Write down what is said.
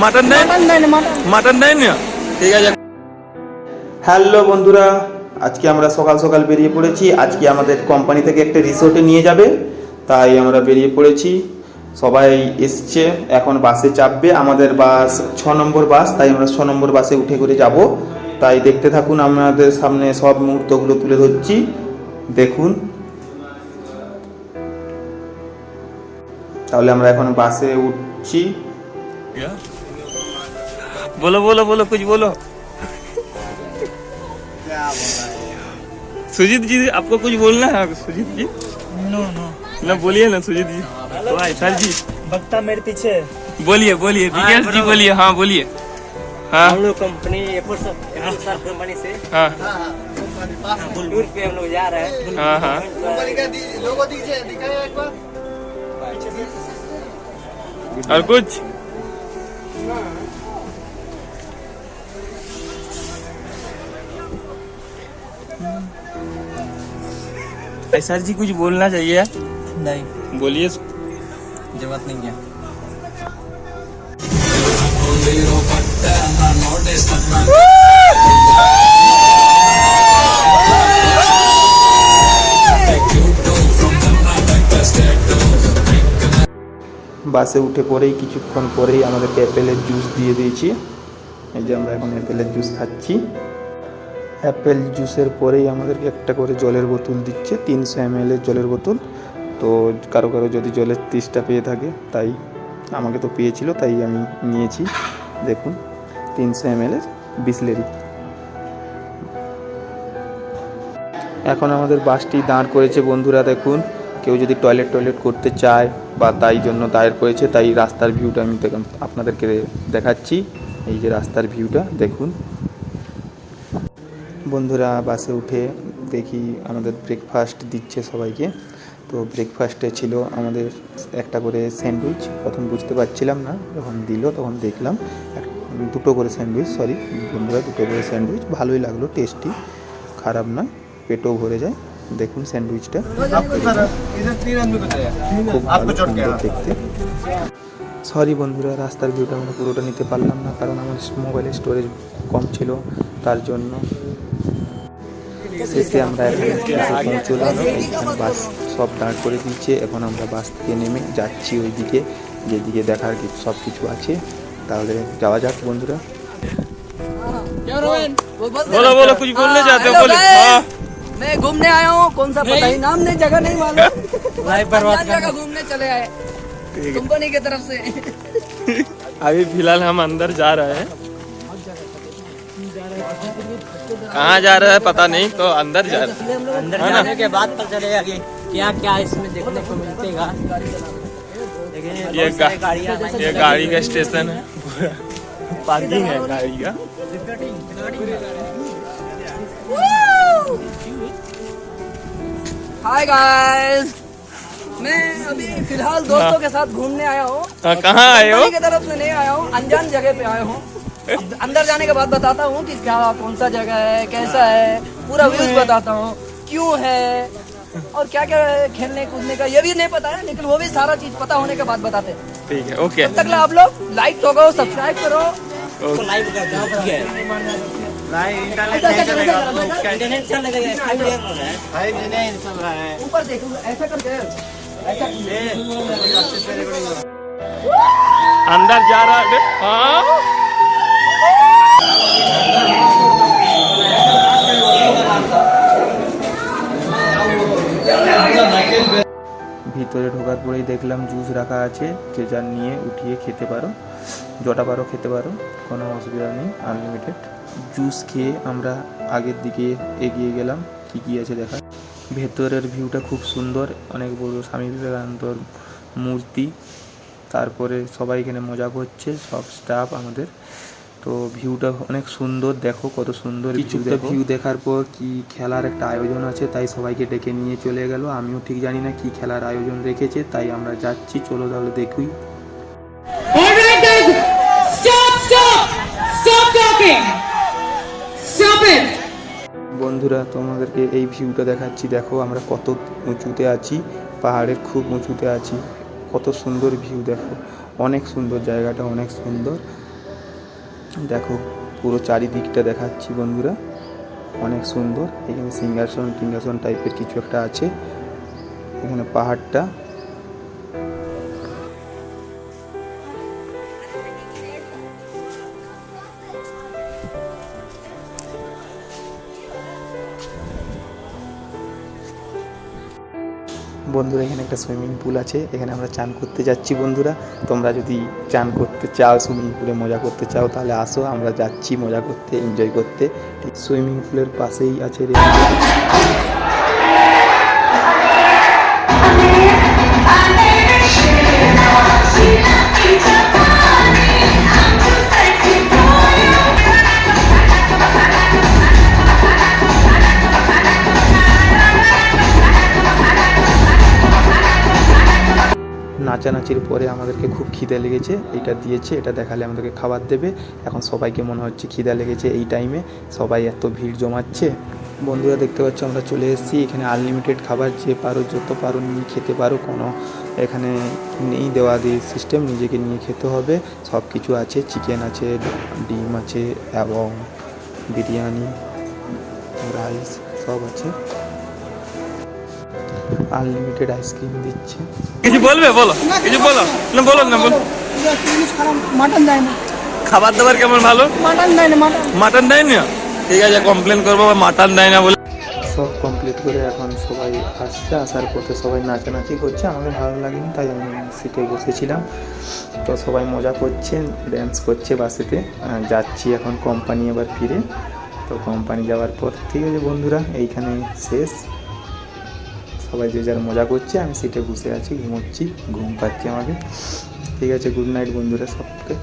Mutton দেন না, ঠিক আছে। হ্যালো বন্ধুরা, আজকে আমরা সকাল সকাল বেরিয়ে পড়েছি। আজকে আমাদের কোম্পানি থেকে একটা রিসোর্টে নিয়ে যাবে, তাই আমরা বেরিয়ে পড়েছি। সবাই এসছে, এখন বাসে চাপবে। আমাদের বাস 6 নম্বর বাস, তাই আমরা 6 নম্বর বাসে উঠে করে যাব। তাই দেখতে থাকুন, আমাদের সামনে সব মুহূর্তগুলো তুলে ধরছি, দেখুন। তাহলে আমরা এখন বাসে উঠছি। बोलो बोलो बोलो कुछ बोलो। सुजीत जी, आपको कुछ बोलना है? सुजीत जी नो नो ना, बोलिए ना सुजीत जी। भाई सर जी बक्ता मेरे पीछे। बोलिए बोलिए, विकास जी बोलिए। हाँ बोलिए। हाँ हम लोग कंपनी सर कंपनी से हाँ टूर पे हम लोग जा रहे हैं। हाँ हाँ कंपनी का लोगो दीजिए, दिखाइए एक बार। और कुछ? सर जी कुछ बोलना चाहिए? नहीं, बोलिए। जरूरत नहीं है। বাসে উঠে পরেই কিছুক্ষণ পরেই আমাদেরকে অ্যাপেলের জুস দিয়ে দিয়েছি। এই যে আমরা এখন অ্যাপেলের জুস খাচ্ছি। অ্যাপেল জুসের পরেই আমাদেরকে একটা করে জলের বোতল দিচ্ছে, 300 ml জলের বোতল। তো কারো কারো যদি জলের তেষ্টা পেয়ে থাকে, তাই আমাকে তো পেয়েছিল, তাই আমি নিয়েছি। দেখুন 300 ml বিসলেরি। এখন আমাদের বাসটি দাঁড় করেছে বন্ধুরা, দেখুন। কেউ যদি টয়লেট করতে চায় বা তাই জন্য দাঁড় করেছে, তাই রাস্তার ভিউটা আমি আপনাদেরকে দেখাচ্ছি। এই যে রাস্তার ভিউটা দেখুন বন্ধুরা। বাসে উঠে দেখি আমাদের ব্রেকফাস্ট দিচ্ছে সবাইকে। তো ব্রেকফাস্টে ছিল আমাদের একটা করে স্যান্ডউইচ। প্রথম বুঝতে পারছিলাম না, যখন দিল তখন দেখলাম দুটো করে স্যান্ডউইচ। সরি বন্ধুরা, দুটো করে স্যান্ডউইচ। ভালোই লাগলো, টেস্টি, খারাপ নয়, পেটও ভরে যায়। দেখুন স্যান্ডউইচটা দেখতে। সরি বন্ধুরা, রাস্তার ভিউটা আমরা পুরোটা নিতে পারলাম না, কারণ আমার মোবাইলের স্টোরেজ কম ছিল, তার জন্য। শেষে আমরা এখানে পৌঁছলাম। এখানে বাস সব দাঁড় করে দিচ্ছে। এখন আমরা বাস থেকে নেমে যাচ্ছি ওইদিকে, যেদিকে দেখার সব কিছু আছে। তাহলে যাওয়া যাক বন্ধুরা। बोलो बोलो, कुछ बोलने चाहते हो? बोलो। मैं घूमने आया हूँ, कौन सा पता ही नाम नहीं, जगह नहीं मालूम। जगह घूमने चले आए कंपनी की तरफ से। अभी फिलहाल हम अंदर जा रहे हैं। कहाँ जा रहे हैं पता नहीं, तो अंदर जा रहे हैं। अंदर जाने के बाद पता चलेगा कि क्या क्या इसमें देखने को मिलेगा। ये गाड़ी का स्टेशन है, पार्किंग है गाड़ी का। हाय गाइस, मैं अभी फिलहाल दोस्तों के साथ घूमने आया हूँ। कहाँ आए हो? कंपनी की तरफ से नहीं आया हूँ, अनजान जगह पे आया हूँ। अंदर जाने के बाद बताता हूँ कि क्या कौन सा जगह है, कैसा है, पूरा व्यूज बताता हूँ, क्यों है और क्या क्या खेलने कूदने का ये भी नहीं पता है, लेकिन वो भी सारा चीज पता होने के बाद बताते हैं। ठीक है, ओके। तब तक आप लोग लाइक ठोको, सब्सक्राइब करो। ऊपर देखो, ऐसा करके अंदर जा रहा है। हाँ ভিতরে ঢোকার পরেই দেখলাম জুস রাখা আছে, যে যার নিয়ে উঠিয়ে খেতে পারো, যটা পারো খেতে পারো, কোনো অসুবিধা নেই, আনলিমিটেড। জুস খেয়ে আমরা আগের দিকে এগিয়ে গেলাম, কী কী আছে দেখা। ভেতরের ভিউটা খুব সুন্দর, অনেক বড় স্বামী বিবেকানন্দর মূর্তি। তারপরে সবাই এখানে মজা করছে, সব স্টাফ আমাদের। তো ভিউটা অনেক সুন্দর, দেখো কত সুন্দর ভিউ। দেখার পর কি খেলার একটা আয়োজন আছে, তাই সবাইকে ডেকে নিয়ে চলে গেল। আমিও ঠিক জানি না কি খেলার আয়োজন রেখেছে, তাই আমরা যাচ্ছি। চলো তাহলে দেখুই। বন্ধুরা তোমাদেরকে এই ভিউটা দেখাচ্ছি, দেখো আমরা কত উঁচুতে আছি, পাহাড়ের খুব উঁচুতে আছি। কত সুন্দর ভিউ দেখো, অনেক সুন্দর জায়গাটা, অনেক সুন্দর। দেখো পুরো চারিদিকটা দেখাচ্ছি বন্ধুরা, অনেক সুন্দর। এখানে সিংহাসন টিংহাসন টাইপের কিছু একটা আছে, এখানে পাহাড়টা। বন্ধুরা এখানে একটা সুইমিং পুল আছে, এখানে আমরা চান করতে যাচ্ছি বন্ধুরা। তোমরা যদি চান করতে চাও, সুইমিং পুলে মজা করতে চাও, তাহলে আসো, আমরা যাচ্ছি মজা করতে, এনজয় করতে। ঠিক সুইমিং পুলের পাশেই আছে নাচানাচির পরে আমাদেরকে খুব খিদে লেগেছে, এটা দিয়েছে, এটা দেখালে আমাদেরকে খাবার দেবে। এখন সবাইকে মনে হচ্ছে খিদে লেগেছে, এই টাইমে সবাই এত ভিড় জমাচ্ছে। বন্ধুরা দেখতে পাচ্ছ আমরা চলে এসেছি, এখানে আনলিমিটেড খাবার, যে পারো যত পারো নিয়ে খেতে পারো, কোনো এখানে নেই দেওয়া দিয়ে সিস্টেম, নিজেকে নিয়ে খেতে হবে। সব কিছু আছে, চিকেন আছে, ডিম আছে এবং বিরিয়ানি, রাইস সব আছে। আনলিমিটেড আইসক্রিম দিচ্ছে। কিছু বলবে? বলো, কিছু বলো না, বলো না, বলো। মাটন দেয় না, খাবার দাবার কেমন? ভালো মাটন দেয় না, মাটন দেয় না? ঠিক আছে, কমপ্লেন করবো মাটন দেয় না বলে। সব কমপ্লিট করে এখন সবাই আসছে, আসার পথে সবাই নাচানাচি করছে। আমাকে ভালো লাগেনি তাই আমি সিটে বসেছিলাম। তো সবাই মজা করছে, ড্যান্স করছে বাসেতে। যাচ্ছি এখন কোম্পানি এবার ফিরে। তো কোম্পানি যাওয়ার পর ঠিক আছে বন্ধুরা, এইখানে শেষ। সবাই যে যার মজা করছে, আমি সিটে বসে আছি, ঘুমোচ্ছি, ঘুম পাচ্ছে আমাকে। ঠিক আছে, গুড নাইট বন্ধুরা সবকে।